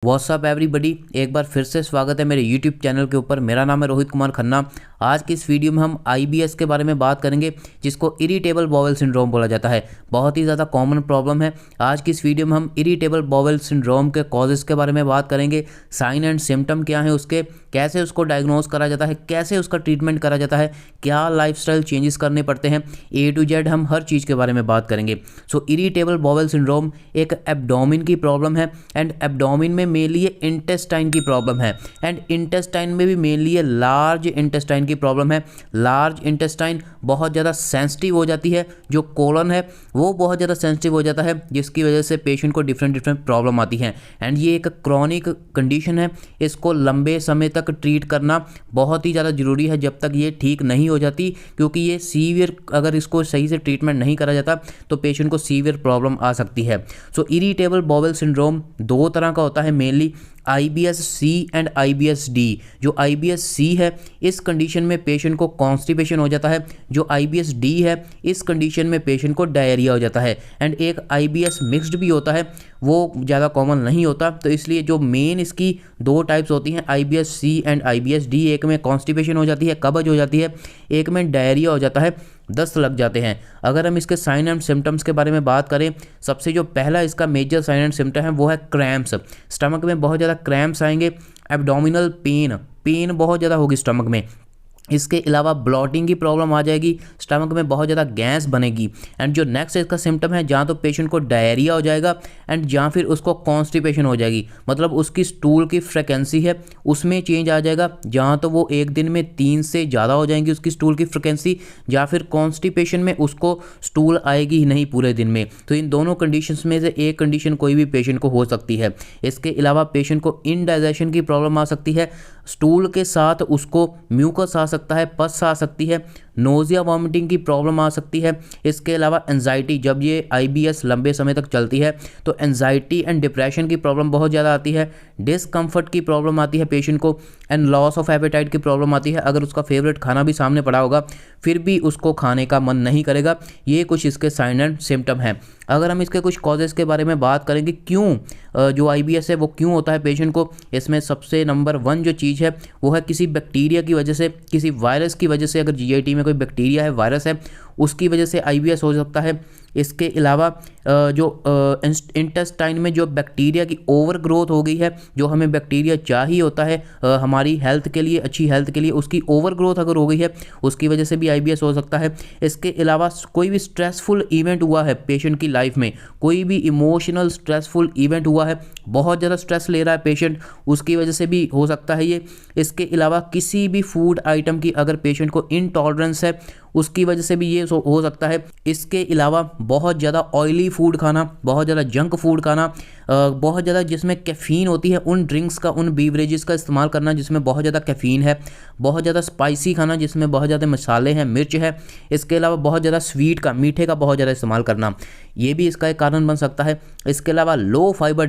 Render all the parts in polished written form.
WhatsApp everybody, एक बार फिर से स्वागत है मेरे यूट्यूब चैनल के ऊपर। मेरा नाम है रोहित कुमार खन्ना। आज की इस वीडियो में हम आईबीएस के बारे में बात करेंगे, जिसको इरिटेबल बाउल सिंड्रोम बोला जाता है। बहुत ही ज़्यादा कॉमन प्रॉब्लम है। आज की इस वीडियो में हम इरिटेबल बाउल सिंड्रोम के कॉजेज़ के बारे में बात करेंगे, साइन एंड सिम्टम क्या है उसके, कैसे उसको डायग्नोज करा जाता है, कैसे उसका ट्रीटमेंट करा जाता है, क्या लाइफस्टाइल चेंजेस करने पड़ते हैं, ए टू जेड हम हर चीज़ के बारे में बात करेंगे। सो इरिटेबल बाउल सिंड्रोम एक एब्डोमिन की प्रॉब्लम है एंड एब्डोमिन में मेनली ये इंटेस्टाइन की प्रॉब्लम है एंड इंटेस्टाइन में भी मेनली ये लार्ज इंटेस्टाइन की प्रॉब्लम है। लार्ज इंटेस्टाइन बहुत ज़्यादा सेंसिटिव हो जाती है, जो कोलन है वो बहुत ज़्यादा सेंसिटिव हो जाता है, जिसकी वजह से पेशेंट को डिफरेंट प्रॉब्लम आती हैं एंड ये एक क्रॉनिक कंडीशन है। इसको लंबे समय तक ट्रीट करना बहुत ही ज़्यादा ज़रूरी है जब तक ये ठीक नहीं हो जाती, क्योंकि ये सीवियर, अगर इसको सही से ट्रीटमेंट नहीं करा जाता तो पेशेंट को सीवियर प्रॉब्लम आ सकती है। सो इरिटेबल बाउल सिंड्रोम दो तरह का होता है मेनली, IBS-C एंड IBS-D। जो IBS-C है इस कंडीशन में पेशेंट को कॉन्स्टिपेशन हो जाता है, जो IBS-D है इस कंडीशन में पेशेंट को डायरिया हो जाता है एंड एक IBS मिक्स्ड भी होता है, वो ज़्यादा कॉमन नहीं होता। तो इसलिए जो मेन इसकी दो टाइप्स होती हैं IBS-C एंड IBS-D, एक में कॉन्स्टिपेशन हो जाती है, कब्ज हो जाती है, एक में डायरिया हो जाता है, दस्त लग जाते हैं। अगर हम इसके साइन एंड सिम्टम्स के बारे में बात करें, सबसे जो पहला इसका मेजर साइन एंड सिम्टम है वो है क्रैम्प्स। स्टमक में बहुत ज़्यादा क्रैम्प्स आएंगे, एब्डोमिनल पेन बहुत ज़्यादा होगी स्टमक में। इसके अलावा ब्लॉटिंग की प्रॉब्लम आ जाएगी, स्टमक में बहुत ज़्यादा गैस बनेगी एंड जो नेक्स्ट इसका सिम्टम है, जहाँ तो पेशेंट को डायरिया हो जाएगा एंड जहाँ फिर उसको कॉन्स्टिपेशन हो जाएगी, मतलब उसकी स्टूल की फ्रिक्वेंसी है उसमें चेंज आ जाएगा, जहाँ तो वो एक दिन में 3 से ज़्यादा हो जाएंगी उसकी स्टूल की फ्रिक्वेंसी, या फिर कॉन्स्टिपेशन में उसको स्टूल आएगी ही नहीं पूरे दिन में। तो इन दोनों कंडीशंस में से एक कंडीशन कोई भी पेशेंट को हो सकती है। इसके अलावा पेशेंट को इनडाइजेशन की प्रॉब्लम आ सकती है, स्टूल के साथ उसको म्यूकस आ सकता है, पस आ सकती है, नोजिया वॉमिटिंग की प्रॉब्लम आ सकती है। इसके अलावा एंजाइटी, जब ये IBS लंबे समय तक चलती है तो एंजाइटी एंड डिप्रेशन की प्रॉब्लम बहुत ज़्यादा आती है, डिस्कम्फर्ट की प्रॉब्लम आती है पेशेंट को एंड लॉस ऑफ एपेटाइट की प्रॉब्लम आती है। अगर उसका फेवरेट खाना भी सामने पड़ा होगा फिर भी उसको खाने का मन नहीं करेगा। ये कुछ इसके साइन एंड सिम्टम हैं। अगर हम इसके कुछ कॉजेज़ के बारे में बात करेंगे, क्यों जो IBS है वो क्यों होता है पेशेंट को, इसमें सबसे नंबर 1 जो चीज़ है वो है किसी बैक्टीरिया की वजह से, किसी वायरस की वजह से। अगर GIT में कोई बैक्टीरिया है, वायरस है, उसकी वजह से IBS हो सकता है। इसके अलावा जो इंटेस्टाइन में जो बैक्टीरिया की ओवर ग्रोथ हो गई है, जो हमें बैक्टीरिया चाहिए होता है हमारी हेल्थ के लिए, अच्छी हेल्थ के लिए, उसकी ओवर ग्रोथ अगर हो गई है उसकी वजह से भी IBS हो सकता है। इसके अलावा कोई भी स्ट्रेसफुल इवेंट हुआ है पेशेंट की लाइफ में, कोई भी इमोशनल स्ट्रेसफुल इवेंट हुआ है, बहुत ज़्यादा स्ट्रेस ले रहा है पेशेंट, उसकी वजह से भी हो सकता है ये। इसके अलावा किसी भी फूड आइटम की अगर पेशेंट को इनटॉलरेंस है उसकी वजह से भी ये हो सकता है। इसके अलावा बहुत ज़्यादा ऑयली फूड खाना, बहुत ज़्यादा जंक फूड खाना, बहुत ज़्यादा जिसमें कैफ़ीन होती है, उन ड्रिंक्स का, उन बीवरेजेस का इस्तेमाल करना जिसमें बहुत ज़्यादा कैफ़ीन है, बहुत ज़्यादा स्पाइसी खाना जिसमें बहुत ज़्यादा मसाले हैं, मिर्च है। इसके अलावा बहुत ज़्यादा स्वीट का, मीठे का बहुत ज़्यादा इस्तेमाल करना, ये भी इसका एक कारण बन सकता है। इसके अलावा लो फाइबर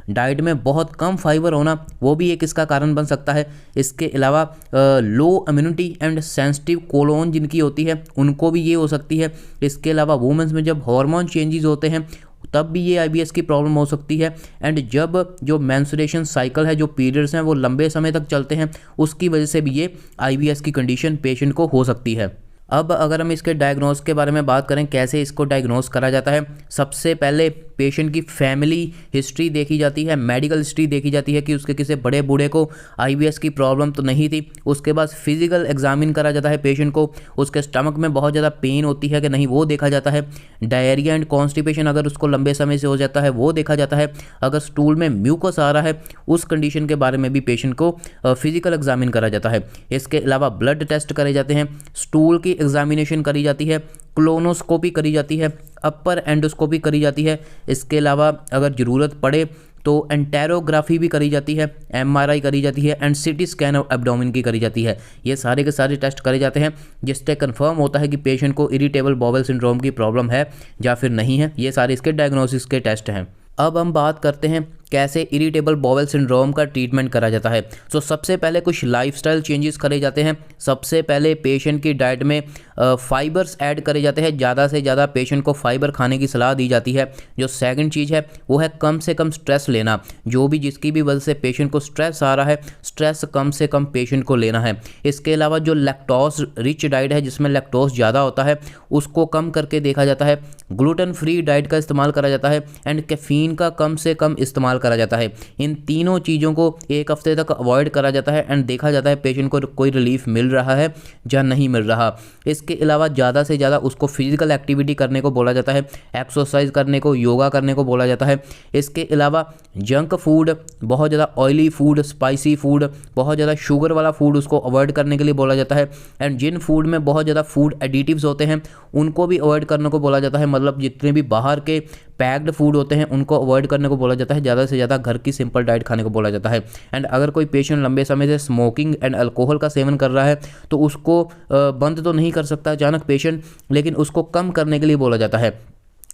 डाइट में बहुत कम फाइबर होना, वो भी एक इसका कारण बन सकता है। इसके अलावा low immunity and sensitive colon जिनकी होती है उनको भी ये हो सकती है। इसके अलावा वुमेन्स में जब हार्मोन चेंजेस होते हैं तब भी ये IBS की प्रॉब्लम हो सकती है एंड जब जो मेंस्ट्रुएशन साइकिल है, जो पीरियड्स हैं वो लंबे समय तक चलते हैं, उसकी वजह से भी ये IBS की कंडीशन पेशेंट को हो सकती है। अब अगर हम इसके डायग्नोस के बारे में बात करें, कैसे इसको डायग्नोस करा जाता है, सबसे पहले पेशेंट की फैमिली हिस्ट्री देखी जाती है, मेडिकल हिस्ट्री देखी जाती है कि उसके किसी बड़े बूढ़े को IBS की प्रॉब्लम तो नहीं थी। उसके बाद फिजिकल एग्जामिन करा जाता है पेशेंट को, उसके स्टमक में बहुत ज़्यादा पेन होती है कि नहीं वो देखा जाता है। डायरिया एंड कॉन्स्टिपेशन अगर उसको लंबे समय से हो जाता है वो देखा जाता है। अगर स्टूल में म्यूकस आ रहा है उस कंडीशन के बारे में भी पेशेंट को फिजिकल एग्जामिन करा जाता है। इसके अलावा ब्लड टेस्ट करे जाते हैं, स्टूल की एग्जामिनेशन करी जाती है, कोलोनोस्कोपी करी जाती है, अपर एंडोस्कोपी करी जाती है। इसके अलावा अगर ज़रूरत पड़े तो एंटेरोग्राफी भी करी जाती है, MRI करी जाती है एंड CT स्कैन एब्डोमेन की करी जाती है। ये सारे के सारे टेस्ट करे जाते हैं जिससे कंफर्म होता है कि पेशेंट को इरिटेबल बाउल सिंड्रोम की प्रॉब्लम है या फिर नहीं है। ये सारे इसके डायग्नोसिस के टेस्ट हैं। अब हम बात करते हैं कैसे इरिटेबल बाउल सिंड्रोम का ट्रीटमेंट करा जाता है। सो सबसे पहले कुछ लाइफस्टाइल चेंजेस करे जाते हैं। सबसे पहले पेशेंट की डाइट में फाइबर्स ऐड करे जाते हैं। ज़्यादा से ज़्यादा पेशेंट को फाइबर खाने की सलाह दी जाती है। जो सेकंड चीज़ है वो है कम से कम स्ट्रेस लेना। जो भी जिसकी भी वजह से पेशेंट को स्ट्रेस आ रहा है, स्ट्रेस कम से कम पेशेंट को लेना है। इसके अलावा जो लैक्टोज रिच डाइट है जिसमें लैक्टोज ज़्यादा होता है उसको कम करके देखा जाता है। ग्लूटेन फ्री डाइट का इस्तेमाल करा जाता है एंड कैफीन का कम से कम इस्तेमाल करा जाता है। इन तीनों चीज़ों को एक हफ्ते तक अवॉइड करा जाता है एंड देखा जाता है पेशेंट को कोई रिलीफ मिल रहा है या नहीं मिल रहा। इसके अलावा ज़्यादा से ज़्यादा उसको फिजिकल एक्टिविटी करने को बोला जाता है, एक्सरसाइज करने को, योगा करने को बोला जाता है। इसके अलावा जंक फूड, बहुत ज़्यादा ऑयली फूड, स्पाइसी फूड, बहुत ज़्यादा शुगर वाला फूड उसको अवॉइड करने के लिए बोला जाता है। एंड जिन फूड में बहुत ज़्यादा फूड एडिटिव्स होते हैं उनको भी अवॉइड करने को बोला जाता है। मतलब जितने भी बाहर के पैक्ड फूड होते हैं उनको अवॉइड करने को बोला जाता है। ज़्यादा से ज़्यादा घर की सिंपल डाइट खाने को बोला जाता है। एंड अगर कोई पेशेंट लंबे समय से स्मोकिंग एंड अल्कोहल का सेवन कर रहा है तो उसको बंद तो नहीं कर सकता अचानक पेशेंट, लेकिन उसको कम करने के लिए बोला जाता है।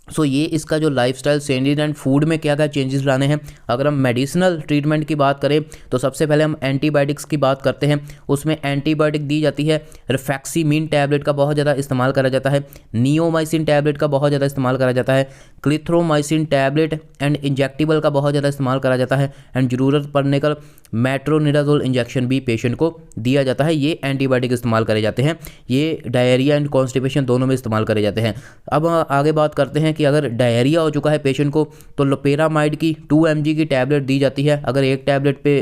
सो ये इसका जो लाइफस्टाइल चेंजेस एंड फूड में क्या क्या चेंजेस लाने हैं। अगर हम मेडिसिनल ट्रीटमेंट की बात करें तो सबसे पहले हम एंटीबायोटिक्स की बात करते हैं। उसमें एंटीबायोटिक दी जाती है। रिफैक्सीमिन टैबलेट का बहुत ज़्यादा इस्तेमाल करा जाता है। नियोमाइसिन टैबलेट का बहुत ज़्यादा इस्तेमाल करा जाता है। क्लिथ्रोमाइसिन टैबलेट एंड इंजेक्टिबल का बहुत ज़्यादा इस्तेमाल करा जाता है। एंड ज़रूरत पड़ने पर मेट्रोनिडाजोल इंजेक्शन भी पेशेंट को दिया जाता है। ये एंटीबायोटिक इस्तेमाल करे जाते हैं। ये डायरिया एंड कॉन्स्टिपेशन दोनों में इस्तेमाल करे जाते हैं। अब आगे बात करते हैं कि अगर डायरिया हो चुका है पेशेंट को तो लोपेरामाइड की 2 mg की टैबलेट दी जाती है। अगर एक टैबलेट पे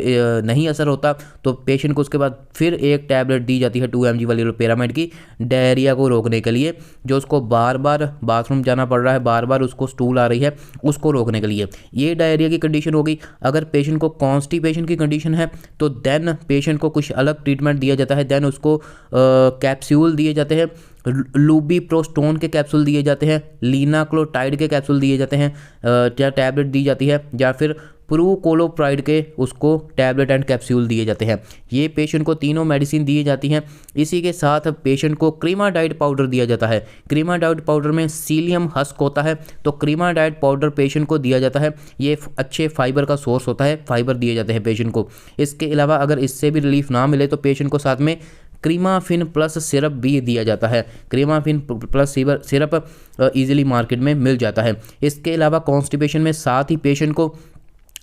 नहीं असर होता तो पेशेंट को उसके बाद फिर एक टैबलेट दी जाती है 2 mg वाली लोपेरामाइड की, डायरिया को रोकने के लिए। जो उसको बार बार बाथरूम जाना पड़ रहा है, बार बार उसको स्टूल आ रही है, उसको रोकने के लिए। ये डायरिया की कंडीशन हो गई। अगर पेशेंट को कॉन्स्टिपेशन की कंडीशन है तो देन पेशेंट को कुछ अलग ट्रीटमेंट दिया जाता है। देन उसको कैप्सूल दिए जाते हैं। लूबीप्रोस्टोन के कैप्सूल दिए जाते हैं, लीनाक्लोटाइड के कैप्सूल दिए जाते हैं, या टैबलेट दी जाती है, या फिर प्रूकोलोप्राइड के उसको टैबलेट एंड कैप्सूल दिए जाते हैं। ये पेशेंट को तीनों मेडिसिन दी जाती हैं। इसी के साथ पेशेंट को क्रीमाडाइड पाउडर दिया जाता है। क्रीमाडाइड पाउडर में सीलियम हस्क होता है तो क्रीमाडाइड पाउडर पेशेंट को दिया जाता है। ये अच्छे फाइबर का सोर्स होता है, फाइबर दिए जाते हैं पेशेंट को। इसके अलावा अगर इससे भी रिलीफ ना मिले तो पेशेंट को साथ में क्रीमाफिन प्लस सिरप भी दिया जाता है। क्रीमाफिन प्लस सिरप ईजिली मार्केट में मिल जाता है। इसके अलावा कॉन्स्टिपेशन में साथ ही पेशेंट को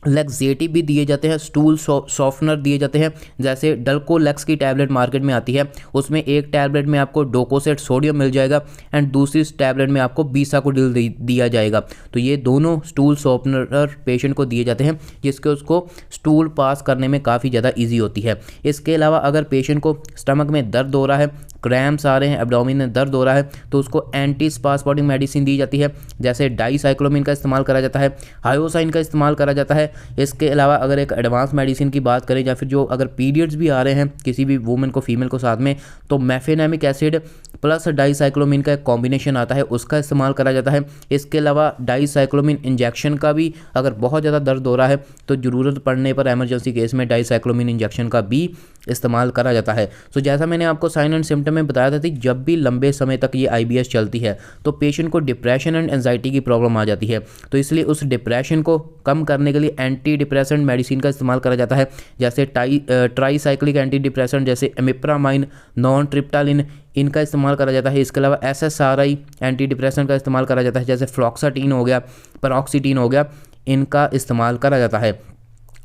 लैक्सेटिव भी दिए जाते हैं, स्टूल सॉफ्टनर दिए जाते हैं। जैसे डल्कोलेक्स की टैबलेट मार्केट में आती है, उसमें एक टैबलेट में आपको डोकोसेट सोडियम मिल जाएगा एंड दूसरी टैबलेट में आपको बीसाकोडिल दिया जाएगा। तो ये दोनों स्टूल सॉफ्टनर पेशेंट को दिए जाते हैं जिसके उसको स्टूल पास करने में काफ़ी ज़्यादा ईजी होती है। इसके अलावा अगर पेशेंट को स्टमक में दर्द हो रहा है, क्रैम्प्स आ रहे हैं, एब्डोमिन में दर्द हो रहा है तो उसको एंटी स्पास्मोडिक मेडिसिन दी जाती है। जैसे डाईसाइक्लोमिन का इस्तेमाल करा जाता है, हायोसाइन का इस्तेमाल करा जाता है। इसके अलावा अगर एक एडवांस मेडिसिन की बात करें या फिर जो अगर पीरियड्स भी आ रहे हैं किसी भी वुमेन को, फीमेल को साथ में, तो मेफेनेमिक एसिड प्लस डाईसाइक्लोमिन का एक कॉम्बिनेशन आता है, उसका इस्तेमाल करा जाता है। इसके अलावा डाईसाइक्लोमिन इंजेक्शन का भी, अगर बहुत ज़्यादा दर्द हो रहा है तो ज़रूरत पड़ने पर एमरजेंसी केस में डाईसाइक्लोमिन इंजेक्शन का भी इस्तेमाल करा जाता है। सो जैसा मैंने आपको साइन एंड सिम्टम में बताया था कि जब भी लंबे समय तक ये IBS चलती है तो पेशेंट को डिप्रेशन एंड एंजाइटी की प्रॉब्लम आ जाती है। तो इसलिए उस डिप्रेशन को कम करने के लिए एंटी डिप्रेसेंट मेडिसिन का इस्तेमाल करा जाता है। जैसे ट्राईसाइक्लिक एंटी डिप्रेसेंट जैसे एमिप्रामाइन, नॉन ट्रिप्टालिन, इनका इस्तेमाल करा जाता है। इसके अलावा SSRI एंटी डिप्रेसेंट का इस्तेमाल करा जाता है, जैसे फ्लॉक्साटीन हो गया, पैरोक्सिटीन हो गया, इनका इस्तेमाल करा जाता है।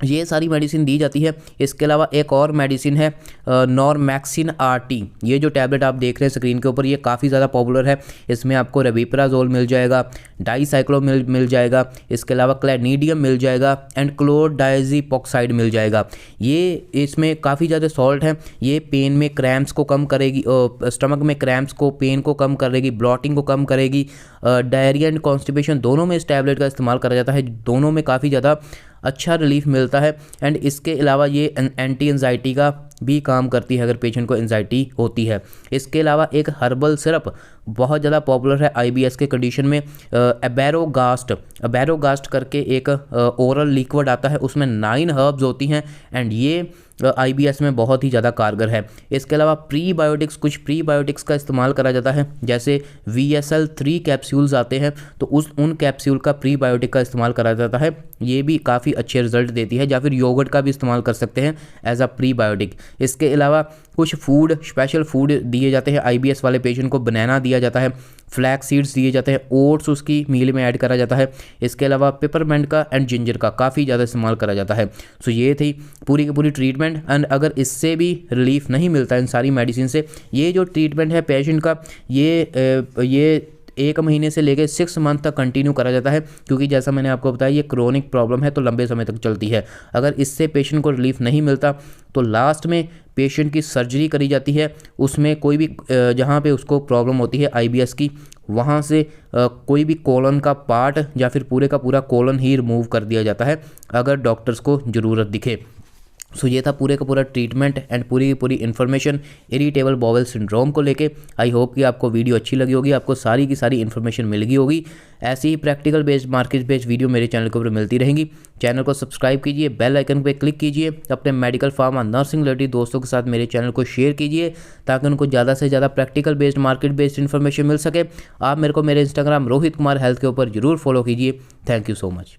ये सारी मेडिसिन दी जाती है। इसके अलावा एक और मेडिसिन है नॉरमैक्सिन RT। ये जो टैबलेट आप देख रहे हैं स्क्रीन के ऊपर, ये काफ़ी ज़्यादा पॉपुलर है। इसमें आपको रेबिप्राजोल मिल जाएगा, डाईसाइक्लोमिन मिल जाएगा, इसके अलावा क्लैनिडियम मिल जाएगा एंड क्लोरडाइजिपोक्साइड मिल जाएगा। ये इसमें काफ़ी ज़्यादा सॉल्ट है। ये पेन में क्रैम्प्स को कम करेगी, स्टमक में क्रैम्प्स को, पेन को कम करेगी, ब्लॉटिंग को कम करेगी। डायरिया एंड कॉन्स्टिपेशन दोनों में इस टैबलेट का इस्तेमाल करा जाता है। दोनों में काफ़ी ज़्यादा अच्छा रिलीफ मिलता है। एंड इसके अलावा ये एंटी एंजाइटी का भी काम करती है अगर पेशेंट को एंजाइटी होती है। इसके अलावा एक हर्बल सिरप बहुत ज़्यादा पॉपुलर है IBS के कंडीशन में, एबेरोगास्ट करके एक ओरल लिक्विड आता है, उसमें 9 हर्ब्स होती हैं एंड ये IBS में बहुत ही ज़्यादा कारगर है। इसके अलावा प्रीबायोटिक्स, कुछ प्रीबायोटिक्स का इस्तेमाल करा जाता है, जैसे VSL3 कैप्सूल्स आते हैं तो उन कैप्सूल का प्रीबायोटिक का इस्तेमाल करा जाता है। ये भी काफ़ी अच्छे रिजल्ट देती है। या फिर योगर्ट का भी इस्तेमाल कर सकते हैं एज अ प्रीबायोटिक। इसके अलावा कुछ फूड, स्पेशल फूड दिए जाते हैं IBS वाले पेशेंट को। बनाना दिया जाता है, फ्लैक्स सीड्स दिए जाते हैं, ओट्स उसकी मील में ऐड करा जाता है। इसके अलावा पेपरमेंट का एंड जिंजर का काफ़ी ज़्यादा इस्तेमाल करा जाता है। सो ये थी पूरी की पूरी ट्रीटमेंट। एंड अगर इससे भी रिलीफ नहीं मिलता इन सारी मेडिसिन से, ये जो ट्रीटमेंट है पेशेंट का, ये 1 महीने से लेकर 6 मंथ तक कंटिन्यू करा जाता है, क्योंकि जैसा मैंने आपको बताया ये क्रोनिक प्रॉब्लम है तो लंबे समय तक चलती है। अगर इससे पेशेंट को रिलीफ नहीं मिलता तो लास्ट में पेशेंट की सर्जरी करी जाती है। उसमें कोई भी जहाँ पे उसको प्रॉब्लम होती है IBS की, वहाँ से कोई भी कोलन का पार्ट या फिर पूरे का पूरा कोलन ही रिमूव कर दिया जाता है अगर डॉक्टर्स को ज़रूरत दिखे। सो ये था पूरे का पूरा ट्रीटमेंट एंड पूरी की पूरी इन्फॉर्मेशन इरिटेबल बॉवेल सिंड्रोम को लेके। आई होप कि आपको वीडियो अच्छी लगी होगी, आपको सारी की सारी इन्फॉर्मेशन मिल गई होगी। ऐसी ही practical based, market based video मेरे चैनल के ऊपर मिलती रहेंगी। चैनल को सब्सक्राइब कीजिए, बेल आइकन पे क्लिक कीजिए, अपने मेडिकल फार्मा नर्सिंग रिलेटेड दोस्तों के साथ मेरे चैनल को शेयर कीजिए ताकि उनको ज़्यादा से ज़्यादा practical based, market based information मिल सके। आप मेरे को मेरे इंस्टाग्राम रोहित कुमार हेल्थ के ऊपर जरूर फॉलो कीजिए। Thank you so much.